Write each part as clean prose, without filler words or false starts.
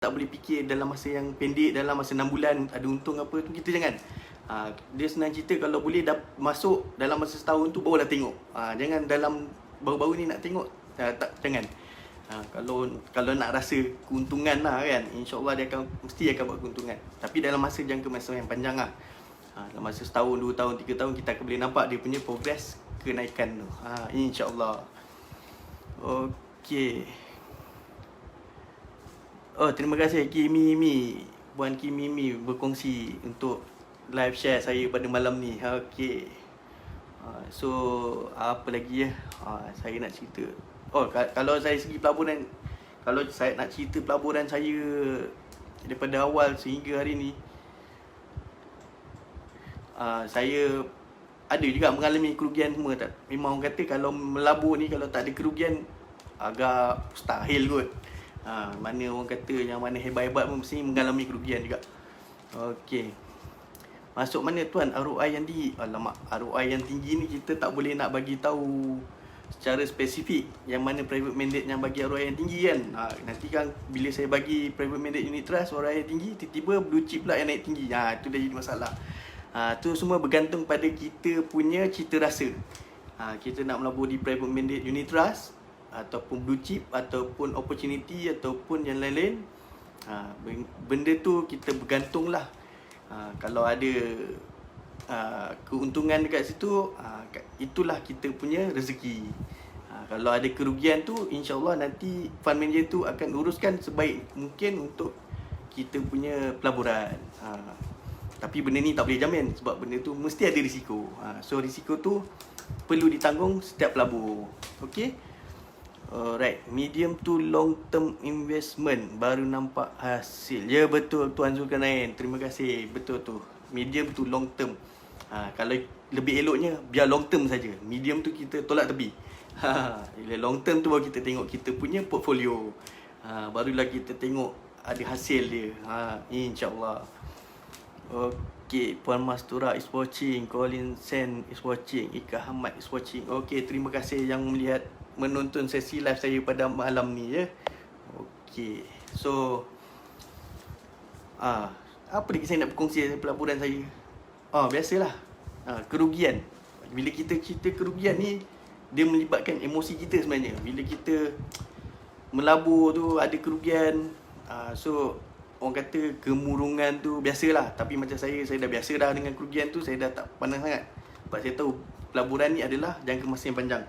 tak boleh fikir dalam masa yang pendek, dalam masa 6 bulan ada untung apa tu, kita jangan. Dia senang cerita kalau boleh masuk dalam masa setahun tu barulah tengok. Jangan dalam baru-baru ni nak tengok, jangan. Kalau nak rasa keuntungan lah kan, insyaAllah dia mesti akan buat keuntungan. Tapi dalam jangka masa yang panjang lah. Dalam masa setahun, 2 tahun, 3 tahun kita akan boleh nampak dia punya progress kenaikan tu. InsyaAllah. Okey. Oh, terima kasih Kimimi. Puan Kimimi berkongsi untuk live share saya pada malam ni. Okey. So, apa lagi ya? Saya nak cerita. Kalau saya segi pelaburan, kalau saya nak cerita pelaburan saya daripada awal sehingga hari ni, saya ada juga mengalami kerugian semua. Memang orang kata kalau melabur ni, kalau tak ada kerugian agak mustahil kot. Mana orang kata yang mana hebat-hebat pun mesti mengalami kerugian juga. Okey. Masuk mana tuan ROI yang tinggi? Alamak, ROI yang tinggi ni kita tak boleh nak bagi tahu secara spesifik yang mana private mandate yang bagi ROI yang tinggi kan. Nanti kan bila saya bagi private mandate unit trust ROI yang tinggi, tiba-tiba blue chip pula yang naik tinggi. Itu dah jadi masalah. Tu semua bergantung pada kita punya cita rasa. Kita nak melabur di private mandate unit trust ataupun blue chip ataupun opportunity ataupun yang lain-lain. Benda tu kita bergantung lah. Kalau ada keuntungan dekat situ, itulah kita punya rezeki. Kalau ada kerugian tu, insyaAllah nanti fund manager tu akan uruskan sebaik mungkin untuk kita punya pelaburan. Tapi benda ni tak boleh jamin sebab benda tu mesti ada risiko. So risiko tu perlu ditanggung setiap pelabur. Okay. Alright, medium to long term investment baru nampak hasil. Ya betul Tuan Zulkarnain, terima kasih. Betul tu, medium to long term. Kalau lebih eloknya biar long term saja. Medium tu kita tolak tepi. Bila long term tu baru kita tengok kita punya portfolio. Barulah kita tengok ada hasil dia. InsyaAllah. Okay, Puan Mastura is watching, Colin Sen is watching, Ika Hamad is watching. Okay, terima kasih yang menonton sesi live saya pada malam ni ya. Okay, so apa lagi saya nak berkongsi pelaburan saya? Biasalah, kerugian. Bila kita cerita kerugian ni, dia melibatkan emosi kita sebenarnya. Bila kita melabur tu ada kerugian, so orang kata kemurungan tu biasalah. Tapi macam saya dah biasa dah dengan kerugian tu. Saya dah tak pandang sangat. Sebab saya tahu pelaburan ni adalah jangka masa yang panjang.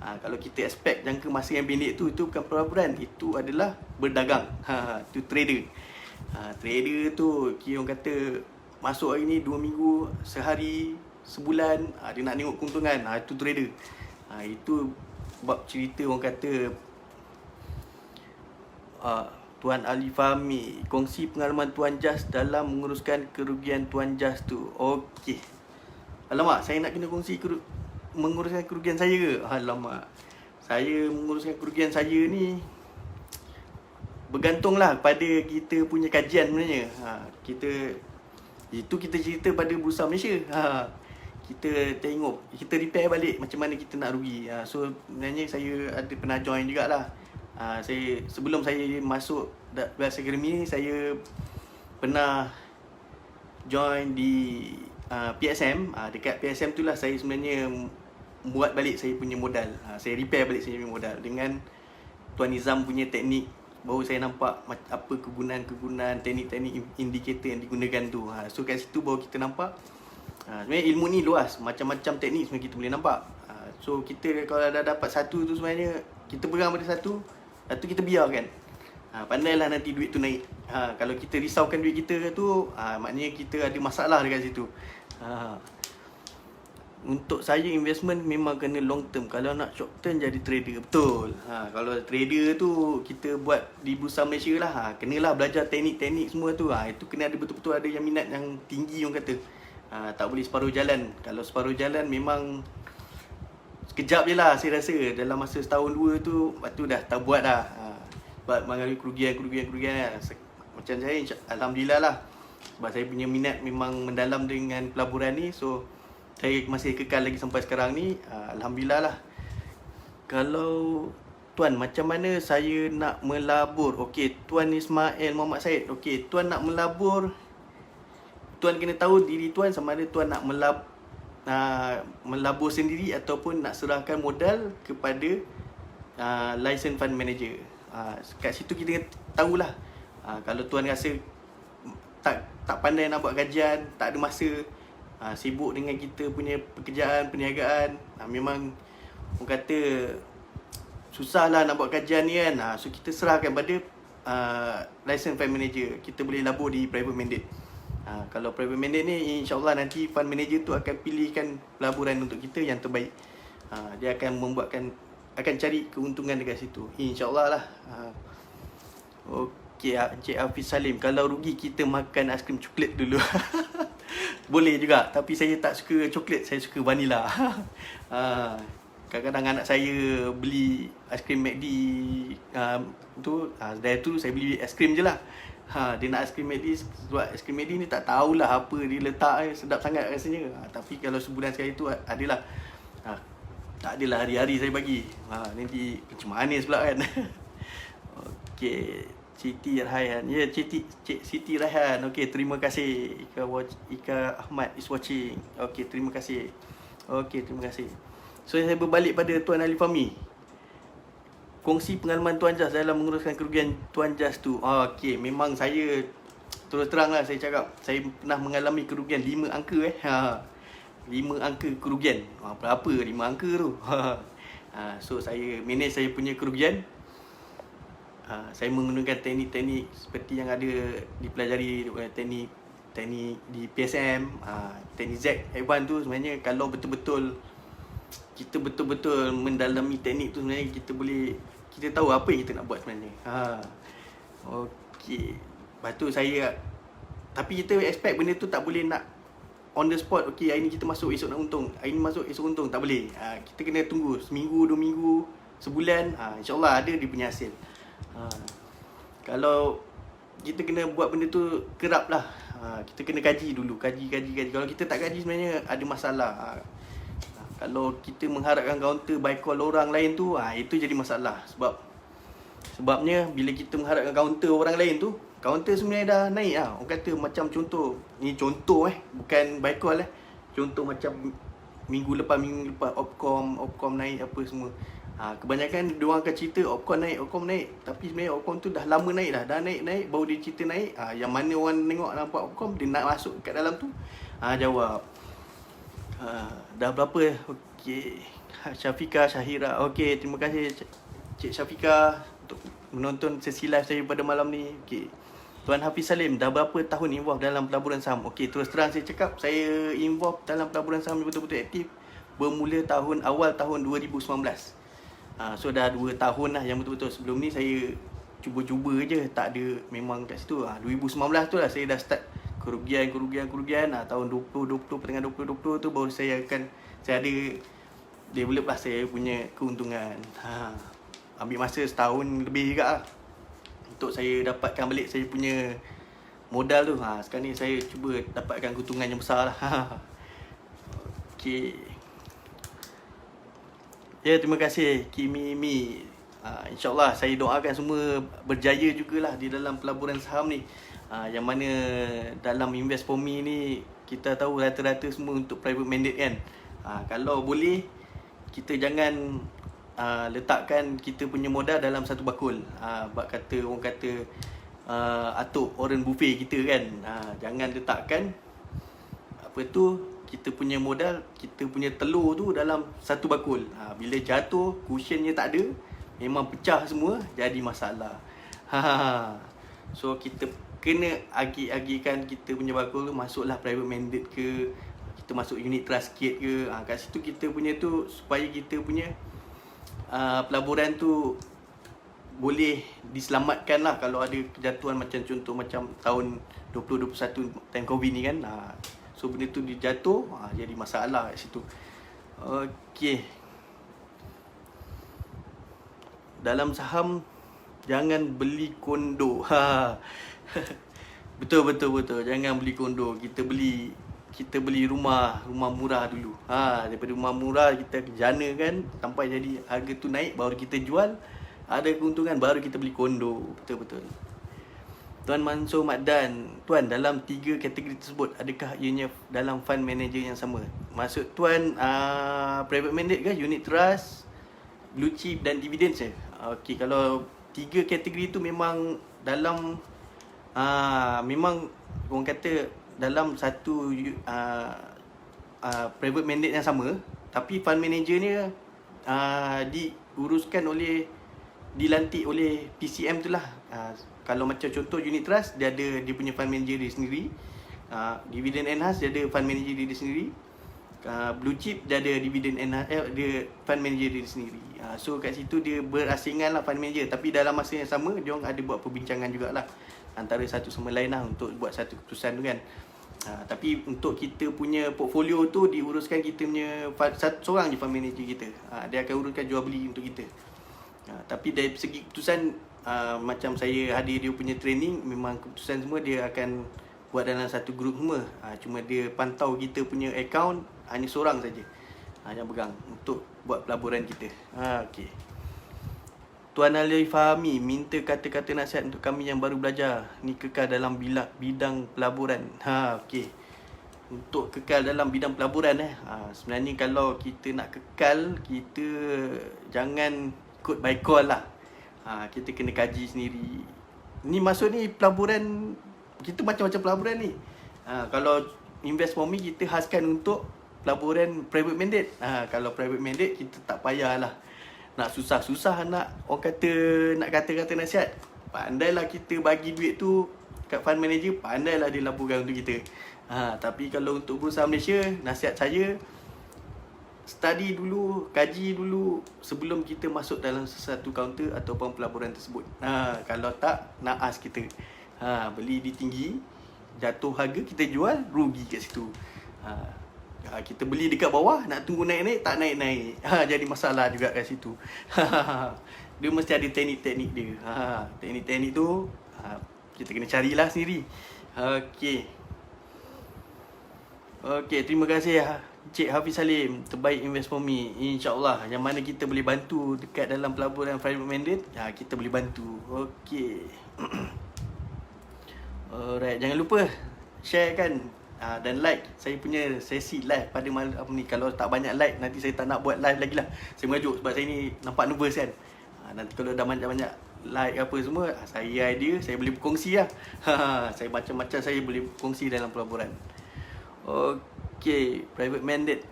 Kalau kita expect jangka masa yang pendek tu, itu bukan pelaburan, itu adalah berdagang. Itu trader. Trader tu kira orang kata masuk hari ni 2 minggu, sehari, sebulan, dia nak tengok keuntungan. Itu trader. Itu bab cerita orang kata Tuan Ali Fahmi, kongsi pengalaman Tuan Jas dalam menguruskan kerugian Tuan Jas tu. Okey. Alamak, saya nak kena kongsi menguruskan kerugian saya ke? Alamak. Saya menguruskan kerugian saya ni bergantunglah pada kita punya kajian sebenarnya. Kita cerita pada Bursa Malaysia. Kita tengok, kita repair balik macam mana kita nak rugi. So sebenarnya saya ada pernah join jugalah. Sebelum saya masuk Wealth Academy ni, saya pernah join di PSM. Dekat PSM tu lah saya sebenarnya buat balik saya punya modal. Saya repair balik saya punya modal dengan Tuan Nizam punya teknik. Baru saya nampak apa kegunaan teknik-teknik indikator yang digunakan tu. So kat situ baru kita nampak sebenarnya ilmu ni luas, macam-macam teknik sebenarnya kita boleh nampak. So kita kalau dah dapat satu tu, sebenarnya kita pegang pada satu kita biarkan. Pandailah nanti duit tu naik. Kalau kita risaukan duit kita tu, maknanya kita ada masalah dekat situ. Untuk saya investment memang kena long term. Kalau nak short term jadi trader. Betul. Kalau trader tu kita buat di Bursa Malaysia lah. Kenalah belajar teknik-teknik semua tu. Itu kena ada betul-betul ada yang minat yang tinggi orang kata. Tak boleh separuh jalan. Kalau separuh jalan memang sekejap je lah saya rasa. Dalam masa setahun 2 tu, lepas tu dah tak buat dah. Sebab mengalami kerugian lah. Macam saya, Alhamdulillah lah. Sebab saya punya minat memang mendalam dengan pelaburan ni. So saya masih kekal lagi sampai sekarang ni. Alhamdulillah lah. Kalau Tuan, macam mana saya nak melabur? Okey, Tuan Ismail Muhammad Said. Okey, Tuan nak melabur, Tuan kena tahu diri Tuan sama ada Tuan nak melabur sendiri ataupun nak serahkan modal kepada license fund manager. Kat situ kita tahulah. Kalau Tuan rasa tak pandai nak buat kajian, tak ada masa, sibuk dengan kita punya pekerjaan, perniagaan, memang orang kata susah lah nak buat kajian ni kan. So kita serahkan pada license fund manager. Kita boleh labur di private mandate. Kalau private mandate ni, insyaAllah nanti fund manager tu akan pilihkan pelaburan untuk kita yang terbaik. Dia akan cari keuntungan dekat situ, insyaAllah lah. Okey, Encik Hafiz Salim, kalau rugi kita makan aiskrim coklat dulu. Boleh juga, tapi saya tak suka coklat, saya suka vanila. Kadang-kadang anak saya beli aiskrim McD dari tu saya beli aiskrim je lah. Dia nak aiskrim McD, sebab aiskrim McD ni tak tahulah apa dia letak, sedap sangat rasanya. Tapi kalau sebulan sekali tu adalah, tak adalah hari-hari saya bagi. Nanti macam manis pula kan. Okey, Siti Raihan. Ya, Cik Siti Raihan. Okey, terima kasih. Ika Ahmad is watching. Okey, terima kasih. Okey, terima kasih. So saya berbalik pada Tuan Ali Fahmi. Kongsi pengalaman Tuan Jas dalam menguruskan kerugian Tuan Jas tu. Okey, memang saya terus terang lah saya cakap, saya pernah mengalami kerugian 5 angka 5 angka kerugian. Berapa 5 angka tu? So saya manage saya punya kerugian. Saya menggunakan teknik-teknik seperti yang ada dipelajari, teknik di PSM, teknik Z Advanced tu. Sebenarnya kalau kita betul-betul mendalami teknik tu, sebenarnya kita tahu apa yang kita nak buat sebenarnya. Okey. Lepas tu tapi kita expect benda tu tak boleh nak on the spot. Okey, hari ni kita masuk, esok nak untung. Hari ni masuk, esok untung. Tak boleh. Kita kena tunggu seminggu, 2 minggu, sebulan. InsyaAllah ada dia punya hasil. Kalau kita kena buat benda tu kerap lah. Kita kena kaji dulu. Kaji. Kalau kita tak kaji sebenarnya ada masalah. Kalau kita mengharapkan counter by call orang lain tu, itu jadi masalah. Sebabnya bila kita mengharapkan counter orang lain tu, counter sebenarnya dah naik lah. Orang kata macam contoh, ni contoh bukan by call contoh macam minggu lepas Opcom naik apa semua. Kebanyakan diorang akan cerita Opcom naik, tapi sebenarnya Opcom tu dah lama naik dah naik baru dia cerita naik. Yang mana orang tengok nampak Opcom, dia nak masuk kat dalam tu, jawab dah berapa. Okey, Syafiqah Syahira. Okey, terima kasih Cik Syafiqah untuk menonton sesi live saya pada malam ni. Okey, Tuan Hafiz Salim, dah berapa tahun involve dalam pelaburan saham? Okey, terus terang saya cakap, saya involve dalam pelaburan saham betul-betul aktif bermula awal tahun 2019. So dah 2 tahun lah yang betul-betul. Sebelum ni saya cuba-cuba je, tak ada memang kat situ. 2019 tu lah saya dah start kerugian. Tahun 2020, pertengahan 2020 tu baru saya ada develop lah saya punya keuntungan. Ambil masa setahun lebih juga lah untuk saya dapatkan balik saya punya modal tu. Sekarang ni saya cuba dapatkan keuntungan yang besar lah. Okey. Ya, terima kasih Kimi. InsyaAllah saya doakan semua berjaya jugalah di dalam pelaburan saham ni. Yang mana dalam Invest For Me ni kita tahu rata-rata semua untuk private mandate kan. Kalau boleh kita jangan letakkan kita punya modal dalam satu bakul. Orang kata atuk Warren Buffett kita kan. Jangan letakkan kita punya modal, kita punya telur tu dalam satu bakul. Bila jatuh, cushionnya tak ada, memang pecah semua, jadi masalah. So kita kena agi-agikan kita punya bakul tu, masuklah private mandate ke, kita masuk unit trust sikit ke. Kat situ kita punya tu, supaya kita punya pelaburan tu boleh diselamatkan lah kalau ada kejatuhan macam contoh macam tahun 2021 time Covid ni kan. So benda tu dia jatuh, jadi masalah kat situ. Okey. Dalam saham jangan beli kondo. Betul. Jangan beli kondo. Kita beli rumah murah dulu. Daripada rumah murah kita jana kan sampai jadi harga tu naik baru kita jual. ada keuntungan baru kita beli kondo. Betul-betul. Tuan Mansur Makdan, Tuan, dalam 3 kategori tersebut, adakah ianya dalam fund manager yang sama? Maksud Tuan private mandate ke, unit trust, blue chip dan dividend je? Okey, kalau 3 kategori tu memang dalam memang orang kata dalam satu private mandate yang sama, tapi fund manager ni diuruskan oleh, dilantik oleh PCM tu lah. Kalau macam contoh unit trust, dia ada dia punya fund manager dia sendiri. Dividend enhance, dia ada fund manager dia sendiri. Blue chip, dia ada dividend enhance, dia fund manager dia sendiri. So kat situ dia berasingan lah fund manager, tapi dalam masa yang sama dia orang ada buat perbincangan jugalah antara satu sama lain lah untuk buat satu keputusan tu kan. Tapi untuk kita punya portfolio tu diuruskan kita punya seorang je fund manager kita. Dia akan uruskan jual beli untuk kita. Tapi dari segi keputusan, macam saya hadir dia punya training, memang keputusan semua dia akan buat dalam satu grup semua. Cuma dia pantau kita punya account hanya seorang saja yang pegang untuk buat pelaburan kita. Okey. Tuan Ali Fahmi minta kata-kata nasihat untuk kami yang baru belajar ni kekal dalam bidang pelaburan. Okey. Untuk kekal dalam bidang pelaburan sebenarnya kalau kita nak kekal, kita jangan ikut by call lah. Kita kena kaji sendiri. Ni maksud ni pelaburan, kita macam-macam pelaburan ni. Kalau invest for me, kita khaskan untuk pelaburan private mandate. Kalau private mandate, kita tak payahlah nak susah-susah nak orang kata, nak kata-kata nasihat. Pandailah kita bagi duit tu kat fund manager, pandailah dia laburkan untuk kita. Tapi kalau untuk Bursa Malaysia, nasihat saya, study dulu, kaji dulu sebelum kita masuk dalam sesuatu kaunter ataupun pelaburan tersebut. Kalau tak, naas kita. Beli di tinggi, jatuh harga, kita jual, rugi kat situ. Kita beli dekat bawah, nak tunggu naik-naik, tak naik-naik. Jadi masalah juga kat situ. Dia mesti ada teknik-teknik dia. Teknik-teknik tu kita kena carilah sendiri. Okey, terima kasih Cik Hafiz Salim, terbaik invest for me. InsyaAllah, yang mana kita boleh bantu dekat dalam pelaburan private mandate, kita boleh bantu. Okey. Alright, jangan lupa share kan dan like saya punya sesi live pada malam ni. Kalau tak banyak like, nanti saya tak nak buat live lagi lah. Saya mengajuk sebab saya ni nampak nervous kan. Nanti kalau dah banyak-banyak like apa semua, saya idea, saya boleh berkongsi lah. Saya macam-macam saya boleh berkongsi dalam pelaburan. Okey, private mandate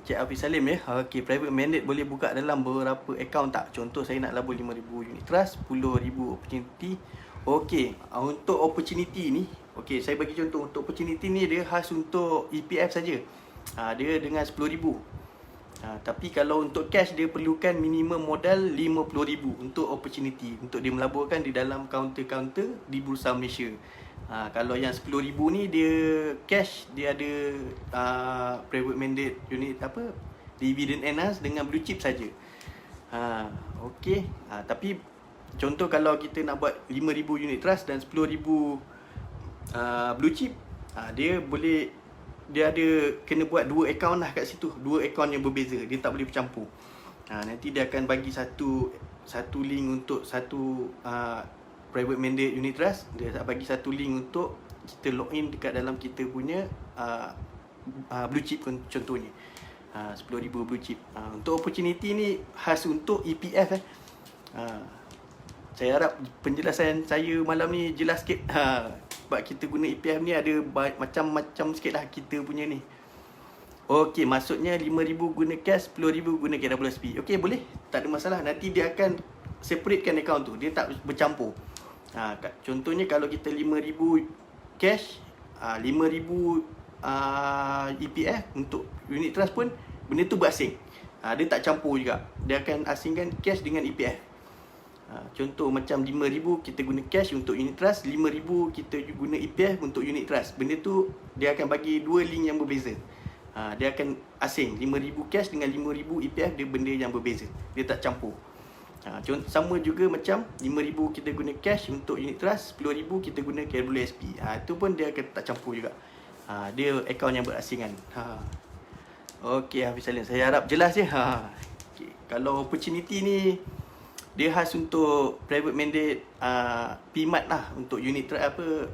Cik Hafiz Salim ya. Okey, private mandate boleh buka dalam beberapa account tak? Contoh saya nak labur 5,000 unit trust, 10,000 opportunity. Okey, untuk opportunity ni, okey, saya bagi contoh. Untuk opportunity ni dia khas untuk EPF saja. Dia dengan 10,000. Tapi kalau untuk cash, dia perlukan minimum modal 50,000 untuk opportunity, untuk dia melaburkan di dalam kaunter-kaunter di Bursa Malaysia. Kalau yang 10,000 ni dia cash, dia ada private mandate unit dividend enhance dengan blue chip saja. Okey. Tapi contoh kalau kita nak buat 5,000 unit trust dan 10,000 blue chip, dia ada kena buat 2 account lah kat situ, 2 account yang berbeza, dia tak boleh bercampur. Nanti dia akan bagi satu link untuk satu private mandate unit trust, dia bagi satu link untuk kita login dekat dalam kita punya blue chip contohnya. 10,000 blue chip. Untuk opportunity ni khas untuk EPF Saya harap penjelasan saya malam ni jelas sikit. Sebab kita guna EPF ni ada macam-macam sikit lah kita punya ni. Okey, maksudnya 5,000 guna cash, 10,000 guna KWSP. Okey, boleh, tak ada masalah. Nanti dia akan separatekan account tu, dia tak bercampur. Contohnya kalau kita 5,000 cash, 5,000 EPF untuk unit trust pun benda tu berasing. Dia tak campur juga. Dia akan asingkan cash dengan EPF. Contoh macam 5,000 kita guna cash untuk unit trust, 5,000 kita guna EPF untuk unit trust. Benda tu dia akan bagi 2 link yang berbeza. Dia akan asing. 5,000 cash dengan 5,000 EPF, dia benda yang berbeza. Dia tak campur. Contoh sama juga macam 5,000 kita guna cash untuk unit trust, 10,000 kita guna KWSP. Itu pun dia akan tak campur juga. Dia akaun yang berasingan. Okey Hafiz Salim, saya harap jelas je. Okay. Kalau opportunity ni Dia khas untuk private mandate PMAT lah, untuk unit apa